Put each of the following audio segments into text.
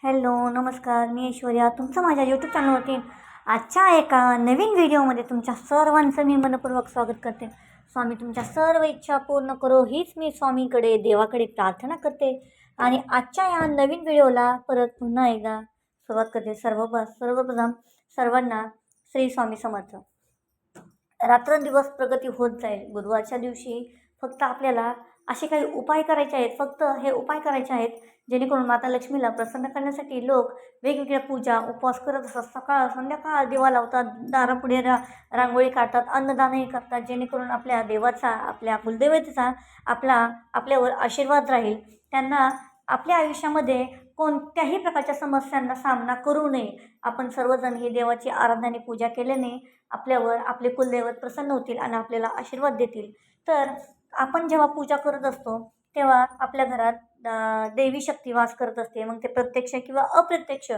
Hello नमस्कार, मी ऐश्वर्या तुमचं माझ्या यूट्यूब चॅनलवरती आजच्या एका नवीन व्हिडिओमध्ये तुमच्या सर्वांचं मी मनपूर्वक स्वागत करते. स्वामी तुमच्या सर्व इच्छा पूर्ण करो हीच मी स्वामीकडे देवाकडे प्रार्थना करते. आणि आजच्या या नवीन व्हिडिओला परत पुन्हा एकदा सुरुवात करते. सर्वप्रथम सर्वांना श्री स्वामी समर्थ. रात्रंदिवस प्रगती होत जाईल. गुरुवारच्या दिवशी फक्त आपल्याला असे काही उपाय करायचे आहेत. फक्त हे उपाय करायचे आहेत जेणेकरून माता लक्ष्मीला प्रसन्न करण्यासाठी लोक वेगवेगळ्या पूजा उपवास करत असतात. सकाळ संध्याकाळ दिवा लावतात, दारापुढे रांगोळी काढतात, अन्नदानही करतात, जेणेकरून आपल्या देवाचा, आपल्या कुलदेवतेचा आपल्यावर आशीर्वाद राहील. त्यांना आपल्या आयुष्यामध्ये कोणत्याही प्रकारच्या समस्यांना सामना करू नये. आपण सर्वजण ही देवाची आराधना पूजा केल्याने आपल्यावर आपले कुलदैवत प्रसन्न होतील आणि आपल्याला आशीर्वाद देतील. तर आपण जेव्हा पूजा करत असतो तेव्हा आपल्या घरात देवी शक्ती वास करत असते. मग ते प्रत्यक्ष किंवा अप्रत्यक्ष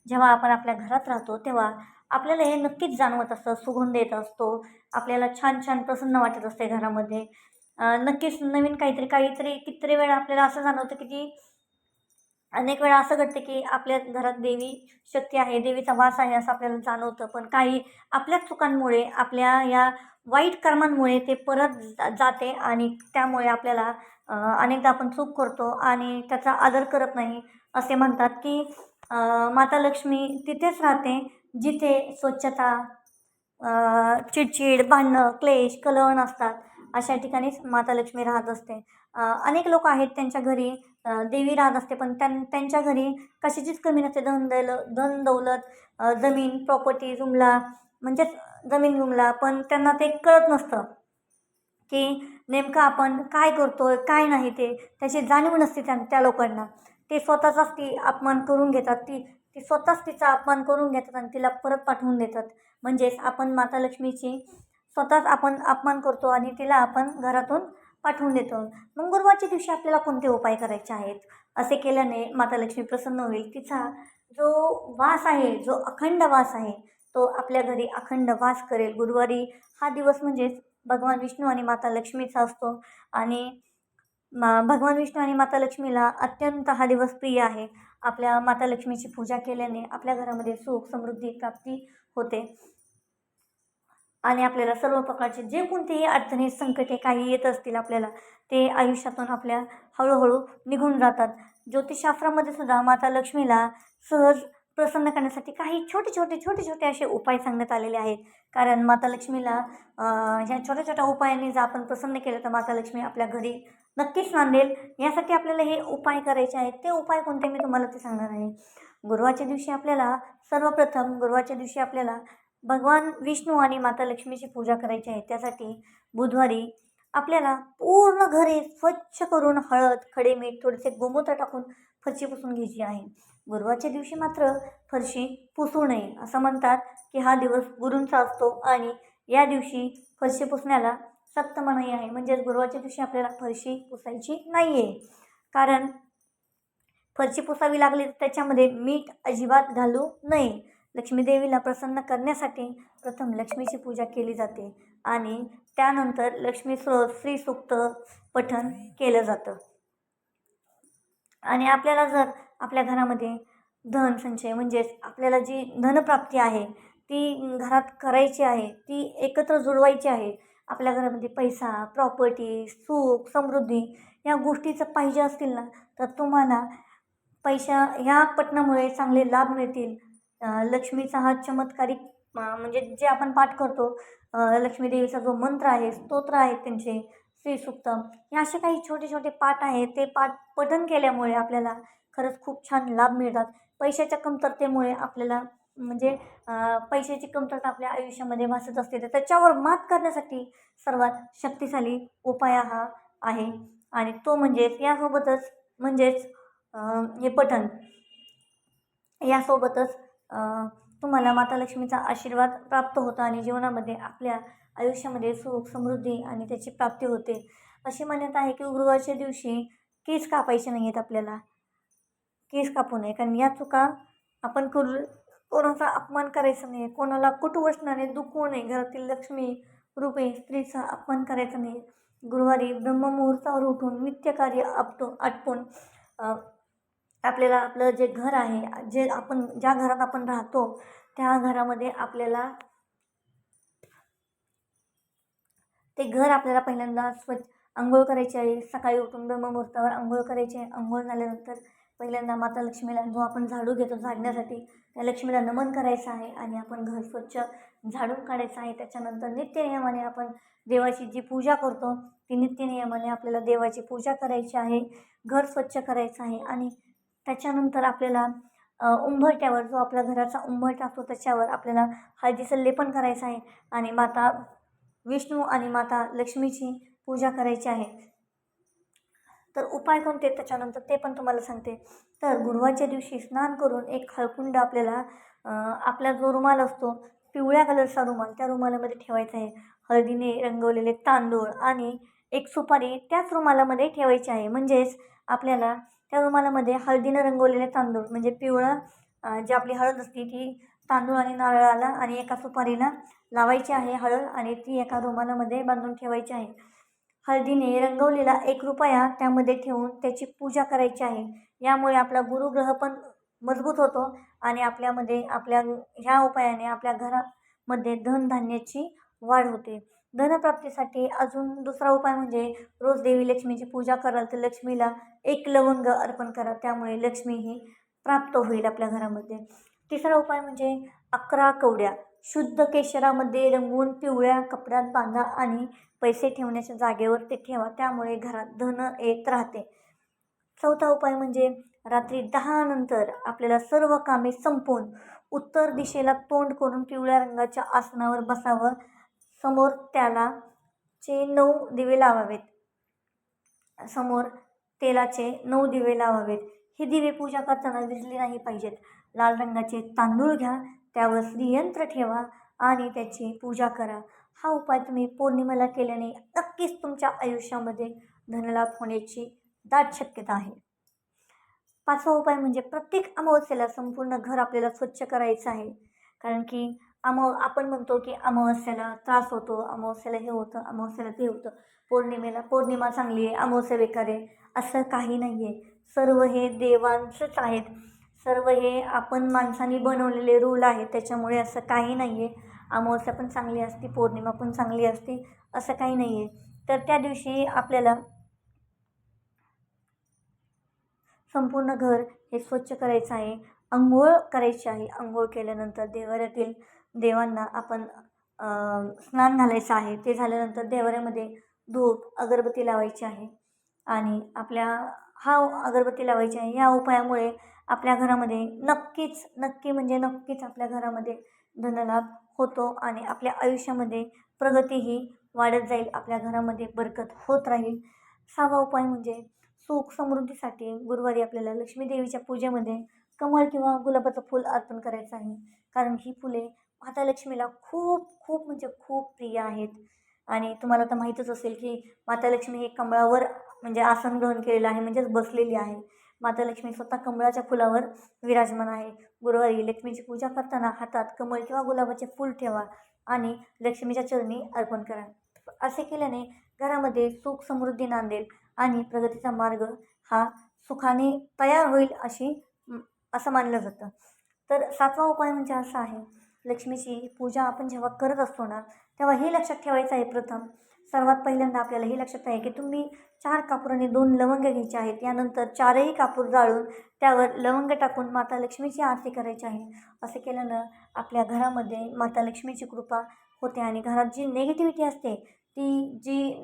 जेव्हा आपण आपल्या घरात राहतो तेव्हा आपल्याला हे नक्कीच जाणवत असतं. सुगंध येत असतो, आपल्याला छान छान प्रसन्न वाटत असते घरामध्ये. नक्कीच नवीन काहीतरी कितीतरी वेळा आपल्याला असं जाणवतं की अनेक वेळा असं घडतं की आपल्या घरात देवी शक्ती आहे, देवीचा वास आहे असं आपल्याला जाणवतं. पण काही आपल्या चुकांमुळे, आपल्या या वाईट कर्मांमुळे ते परत जाते आणि त्यामुळे आपल्याला अनेकदा आपण चूक करतो आणि त्याचा आदर करत नाही. असे म्हणतात की माता लक्ष्मी तिथेच राहते जिथे स्वच्छता, चिडचिड, भांडणं, क्लेश, कलह असतात. अशा ठिकाणीच माता लक्ष्मी राहत असते. अनेक लोक आहेत त्यांच्या घरी देवी राहत असते, पण त्यांच्या घरी कशाचीच कमी नसते. धन दौलत, जमीन प्रॉपर्टी जुमला, म्हणजेच जमीन जुमला, पण त्यांना ते कळत नसतं की नेमकं आपण काय करतोय काय नाही. त्याची जाणीव नसते त्या लोकांना. ते स्वतःचाच ती अपमान करून घेतात. ती स्वतःच तिचा अपमान करून घेतात आणि तिला परत पाठवून देतात. म्हणजेच आपण माता लक्ष्मीची स्वतःच आपण अपमान करतो आणि तिला आपण घरातून पाठवून देतो. मग गुरुवारच्या दिवशी आपल्याला कोणते उपाय करायचे आहेत? असे केल्याने माता लक्ष्मी प्रसन्न होईल. तिचा जो वास आहे, जो अखंड वास आहे, तो आपल्या घरी अखंड वास करेल. गुरुवारी हा दिवस म्हणजेच भगवान विष्णू आणि माता लक्ष्मीचा असतो आणि भगवान विष्णू आणि माता लक्ष्मीला अत्यंत हा दिवस प्रिय आहे. आपल्या माता लक्ष्मीची पूजा केल्याने आपल्या घरामध्ये सुख समृद्धी प्राप्ती होते आणि आपल्याला सर्व प्रकारचे जे कोणतेही अडचणी संकटे काही येत असतील आपल्याला, ते आयुष्यातून आपल्या हळूहळू निघून जातात. ज्योतिषशास्त्रामध्ये सुद्धा माता लक्ष्मीला सहज प्रसन्न करण्यासाठी काही छोटे छोटे असे उपाय सांगण्यात आलेले आहेत. कारण माता लक्ष्मीला ह्या छोट्या उपायांनी जर आपण प्रसन्न केलं तर माता लक्ष्मी आपल्या घरी नक्कीच नांदेल. यासाठी आपल्याला हे उपाय करायचे आहेत. ते उपाय कोणते मी तुम्हाला ते सांगणार आहे. गुरुवारच्या दिवशी आपल्याला भगवान विष्णू आणि माता लक्ष्मीची पूजा करायची आहे. त्यासाठी बुधवारी आपल्याला पूर्ण घरे स्वच्छ करून हळद, खडे मीठ, थोडेसे गोमूत्र टाकून फरशी पुसून घ्यायची आहे. गुरुवारच्या दिवशी मात्र फरशी पुसू नये. असं म्हणतात की हा दिवस गुरूंचा असतो आणि या दिवशी फरशी पुसण्याला सक्त मनाई आहे. म्हणजेच गुरुवारच्या दिवशी आपल्याला फरशी पुसायची नाही आहे. कारण फरशी पुसावी लागली तर त्याच्यामध्ये मीठ अजिबात घालू नये. लक्ष्मी देवीला प्रसन्न करण्यासाठी प्रथम लक्ष्मीची पूजा केली जाते आणि त्यानंतर लक्ष्मी श्री सूक्त पठण केलं जातं. आणि आपल्याला जर आपल्या घरामध्ये धन संचय म्हणजेच आपल्याला जी धनप्राप्ती आहे ती घरात करायची आहे, ती एकत्र जुळवायची आहे. आपल्या घरामध्ये पैसा, प्रॉपर्टी, सुख समृद्धी या गोष्टीचं पाहिजे असतील ना, तर तुम्हाला पैसा ह्या पठणामुळे चांगले लाभ मिळतील. लक्ष्मीचा हा चमत्कारिक म्हणजे जे आपण पाठ करतो, लक्ष्मी देवीचा जो मंत्र आहे, स्तोत्र आहेत त्यांचे, श्रीसूक्त, हे असे काही छोटे पाठ आहेत. ते पाठ पठण केल्यामुळे आपल्याला खरंच खूप छान लाभ मिळतात. पैशाच्या कमतरतेमुळे आपल्याला म्हणजे पैशाची कमतरता आपल्या आयुष्यामध्ये भासत असते, तर त्याच्यावर मात करण्यासाठी सर्वात शक्तिशाली उपाय हा आहे आणि तो म्हणजेच हे पठण. यासोबतच तुम्हाला माता लक्ष्मीचा आशीर्वाद प्राप्त होतो आणि जीवनामध्ये आपल्या आयुष्यामध्ये सुख समृद्धी आणि त्याची प्राप्ती होते. अशी मान्यता आहे की गुरुवारच्या दिवशी केस कापायचे नाही आहेत. आपल्याला केस कापू नये, कारण या चुका आपण कोणाचा अपमान करायचा नाही, कोणाला कुटुवचनाने दुखवू नये, घरातील लक्ष्मी रूपे स्त्रीचा अपमान करायचा नाही. गुरुवारी ब्रह्ममुहूर्तावर उठून नित्यकार्य आटपून आपल्याला आपलं जे घर आहे, जे आपण ज्या घरात आपण राहतो त्या घरामध्ये आपल्याला ते घर आपल्याला पहिल्यांदा अंघोळ करायची आहे. सकाळी उठून ब्रह्ममुहूर्तावर अंघोळ करायची आहे. अंघोळ झाल्यानंतर पहिल्यांदा माता लक्ष्मीला जो आपण झाडू घेतो झाडण्यासाठी, त्या लक्ष्मीला नमन करायचं आहे आणि आपण घर स्वच्छ झाडून काढायचं आहे. त्याच्यानंतर नित्यनियमाने आपण देवाची जी पूजा करतो ती नित्यनियमाने आपल्याला देवाची पूजा करायची आहे. घर स्वच्छ करायचं आहे आणि त्याच्यानंतर आपल्याला उंबरठ्यावर जो आपल्या घराचा उंबरठा असतो त्याच्यावर आपल्याला हळदीचं लेपन करायचं आहे आणि माता विष्णू आणि माता लक्ष्मीची पूजा करायची आहे. तर उपाय कोणते त्याच्यानंतर ते पण तुम्हाला सांगते. तर गुरुवारच्या दिवशी स्नान करून एक हळकुंड आपल्याला आपला जो रुमाल असतो पिवळ्या कलरचा रुमाल त्या रुमालामध्ये ठेवायचा आहे. हळदीने रंगवलेले तांदूळ आणि एक सुपारी त्याच रुमालामध्ये ठेवायची आहे. म्हणजेच आपल्याला त्या रुमालामध्ये हळदीनं रंगवलेले तांदूळ म्हणजे पिवळं जी आपली हळद असते ती तांदूळ आणि नारळाला आणि एका सुपारीला लावायची आहे हळद आणि ती एका रुमालामध्ये बांधून ठेवायची आहे. हळदीने रंगवलेला 1 रुपया त्यामध्ये ठेवून त्याची पूजा करायची आहे. यामुळे आपला गुरुग्रह पण मजबूत होतो आणि आपल्यामध्ये ह्या उपायाने आपल्या घरामध्ये धनधान्याची वाढ होते. धनप्राप्तीसाठी अजून दुसरा उपाय म्हणजे रोज देवी लक्ष्मीची पूजा कराल तर लक्ष्मीला 1 लवंग अर्पण करा. त्यामुळे लक्ष्मी ही प्राप्त होईल आपल्या घरामध्ये. तिसरा उपाय म्हणजे 11 कवड्या शुद्ध केशरामध्ये रंगवून पिवळ्या कपड्यात बांधा आणि पैसे ठेवण्याच्या जागेवर ते ठेवा. त्यामुळे घरात धन येत राहते. चौथा उपाय म्हणजे रात्री 10 नंतर आपल्याला सर्व कामे संपवून उत्तर दिशेला तोंड करून पिवळ्या रंगाच्या आसनावर बसावं. समोर त्याला 9 दिवे लावावेत. समोर तेलाचे 9 दिवे लावावेत. हे दिवे पूजा करताना विझले नाही पाहिजेत. लाल रंगाचे तांदूळ घ्या, त्यावर श्रीयंत्र ठेवा आणि त्याची पूजा करा. हा उपाय तुम्ही पौर्णिमेला केल्याने नक्कीच तुमच्या आयुष्यामध्ये धनलाभ होण्याची दाट शक्यता आहे. पाचवा उपाय म्हणजे प्रत्येक अमावस्येला संपूर्ण घर आपल्याला स्वच्छ करायचं आहे. कारण की आपण म्हणतो की अमावस्येला त्रास होतो, अमावस्येला हे होतं, अमावस्येला ते होतं, पौर्णिमा चांगली आहे, अमावस्या बेकार आहे, असं काही नाही आहे. सर्व हे देवांचंच आहेत. सर्व हे आपण माणसांनी बनवलेले रूल आहेत. त्याच्यामुळे असं काही नाही आहे. अमावस्या पण चांगली असते, पौर्णिमा पण चांगली असते, असं काही नाही आहे. तर त्या दिवशी आपल्याला संपूर्ण घर हे स्वच्छ करायचं आहे. अंघोळ करायची आहे. अंघोळ केल्यानंतर देवाऱ्यातील देवांना आपण स्नान घालायचं आहे. ते झाल्यानंतर देवाऱ्यामध्ये धूप अगरबत्ती लावायची आहे आणि अगरबत्ती लावायची आहे. या उपायामुळे आपल्या घरामध्ये नक्कीच आपल्या घरामध्ये धनलाभ होतो आणि आपल्या आयुष्यामध्ये प्रगतीही वाढत जाईल. आपल्या घरामध्ये बरकत होत राहील. 6वा उपाय म्हणजे सुख समृद्धीसाठी गुरुवारी आपल्याला लक्ष्मी देवीच्या पूजेमध्ये कमळ किंवा गुलाबाचं फूल अर्पण करायचं आहे. कारण ही फुले माता लक्ष्मीला खूप म्हणजे खूप प्रिय आहेत. आणि तुम्हाला तर माहीतच असेल की माता लक्ष्मी हे कमळावर म्हणजे आसन ग्रहण केलेलं आहे, म्हणजेच बसलेली आहे. माता लक्ष्मी स्वतः कमळाच्या फुलावर विराजमान आहे. गुरुवारी लक्ष्मीची पूजा करताना हातात कमळ किंवा गुलाबाचे फूल ठेवा आणि लक्ष्मीच्या चरणी अर्पण करा. असे केल्याने घरामध्ये सुख समृद्धी नांदेल आणि प्रगतीचा मार्ग हा सुखाने तयार होईल असं मानलं जातं. तर 7वा उपाय म्हणजे असा आहे, लक्ष्मीची पूजा आपण जेव्हा करत असतो ना तेव्हा हे लक्षात ठेवायचं आहे. प्रथम सर्वात पहिल्यांदा आपल्याला हे लक्षात आहे की तुम्ही 4 कापूर आणि 2 लवंग घ्यायचे आहेत. यानंतर 4ही कापूर जाळून त्यावर लवंग टाकून माता लक्ष्मीची आरती करायची आहे. असे केल्यानं आपल्या घरामध्ये माता लक्ष्मीची कृपा होते आणि घरात जी निगेटिव्हिटी असते, ती जी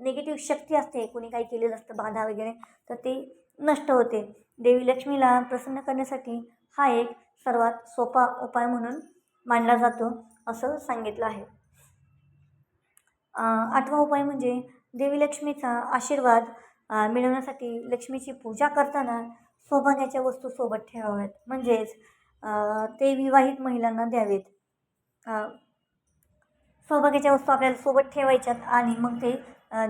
निगेटिव्ह शक्ती असते, कोणी काही केलेलं असतं बाधा वगैरे, तर ते नष्ट होते. देवी लक्ष्मीला प्रसन्न करण्यासाठी हा एक सर्वात सोपा उपाय म्हणून मानला जातो असं सांगितलं आहे. 8वा उपाय म्हणजे देवी लक्ष्मीचा आशीर्वाद मिळवण्यासाठी लक्ष्मीची पूजा करताना सौभाग्याच्या वस्तू सोबत ठेवाव्यात. म्हणजेच ते विवाहित महिलांना द्यावेत. सौभाग्याच्या वस्तू आपल्याला सोबत ठेवायच्यात आणि मग ते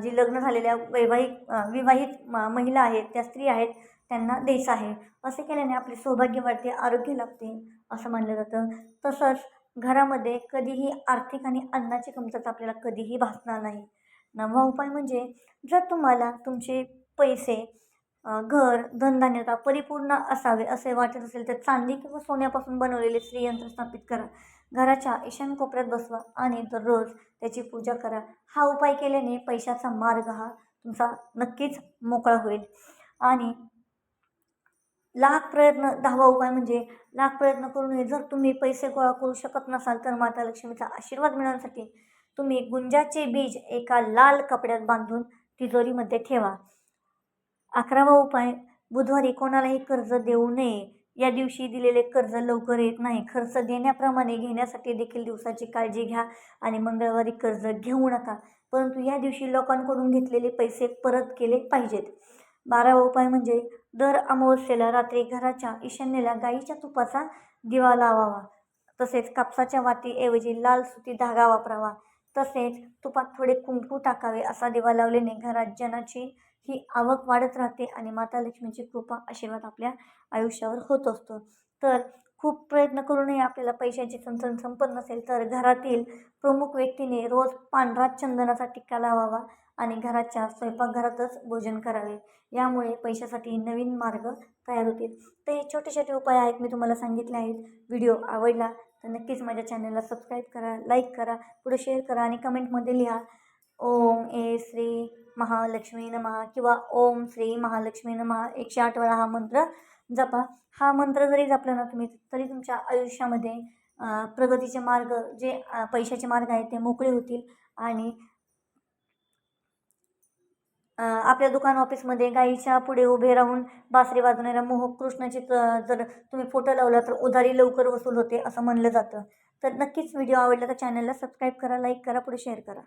जी लग्न झालेल्या विवाहित महिला आहेत, त्या स्त्री आहेत, त्यांना द्यायचं आहे. असे केल्याने आपले सौभाग्य वाढते, आरोग्य लाभते असं मानलं जातं. तसंच घरामध्ये कधीही आर्थिक आणि अन्नाची कमतरता आपल्याला कधीही भासणार नाही. 9वा उपाय म्हणजे जर तुम्हाला तुमचे पैसे घर धनधान्यता परिपूर्ण असावे असे वाटत असेल तर चांदी किंवा सोन्यापासून बनवलेले श्रीयंत्र स्थापित करा. घराच्या ईशान्य कोपऱ्यात बसवा आणि दररोज त्याची पूजा करा. हा उपाय केल्याने पैशाचा मार्ग हा तुमचा नक्कीच मोकळा होईल. आणि लाख प्रयत्न 10वा उपाय म्हणजे लाख प्रयत्न करूनही जर तुम्ही पैसे गोळा करू शकत नसाल तर माता लक्ष्मीचा आशीर्वाद मिळवण्यासाठी तुम्ही गुंजाचे बीज एका लाल कपड्यात बांधून तिजोरीमध्ये ठेवा. 11वा उपाय, बुधवारी कोणालाही कर्ज देऊ नये. या दिवशी दिलेले कर्ज लवकर येत नाही. खर्च देण्याप्रमाणे घेण्यासाठी देखील दिवसाची काळजी घ्या आणि मंगळवारी कर्ज घेऊ नका. परंतु या दिवशी लोकांकडून घेतलेले पैसे परत केले पाहिजेत. 12वा उपाय म्हणजे दर अमावस्येला रात्री घराच्या ईशान्येला गाईच्या तुपाचा दिवा लावावा. तसेच कापसाच्या वातीऐवजी लाल सुती धागा वापरावा. तसेच तुपात थोडे कुंकू टाकावे. असा दिवा लावल्याने घरात जनाची ही आवक वाढत राहते आणि माता लक्ष्मीची कृपा आशीर्वाद आपल्या आयुष्यावर होत असतो. तर खूप प्रयत्न करूनही आपल्याला पैशाची चणचण संपत नसेल तर घरातील प्रमुख व्यक्तीने रोज पांढरा चंदनाचा टिक्का लावावा आणि घराच्या स्वयंपाकघरातच भोजन करावे. यामुळे पैशासाठी नवीन मार्ग तयार होतील. तर हे छोटे छोटे उपाय आहेत, मी तुम्हाला सांगितले आहेत. व्हिडिओ आवडला तर नक्कीच माझ्या चॅनलला सबस्क्राईब करा, लाईक करा, पुढे शेअर करा आणि कमेंटमध्ये लिहा ओम ए श्री महालक्ष्मी नमः किंवा ओम श्री महालक्ष्मी नमः 108 वेळा हा मंत्र जपा. हा मंत्र जरी जपला ना तुम्ही तरी तुमच्या आयुष्यामध्ये प्रगतीचे मार्ग जे पैशाचे मार्ग आहेत ते मोकळे होतील. आणि आपल्या दुकान ऑफिसमध्ये गाईच्या पुढे उभे राहून बासरी वाजवणाऱ्या मोहक कृष्णाची जर तुम्ही फोटो लावला तर उधारी लवकर वसूल होते असं म्हणलं जातं. तर नक्कीच व्हिडिओ आवडला तर चॅनलला सबस्क्राईब करा, लाईक करा, पुढे शेअर करा.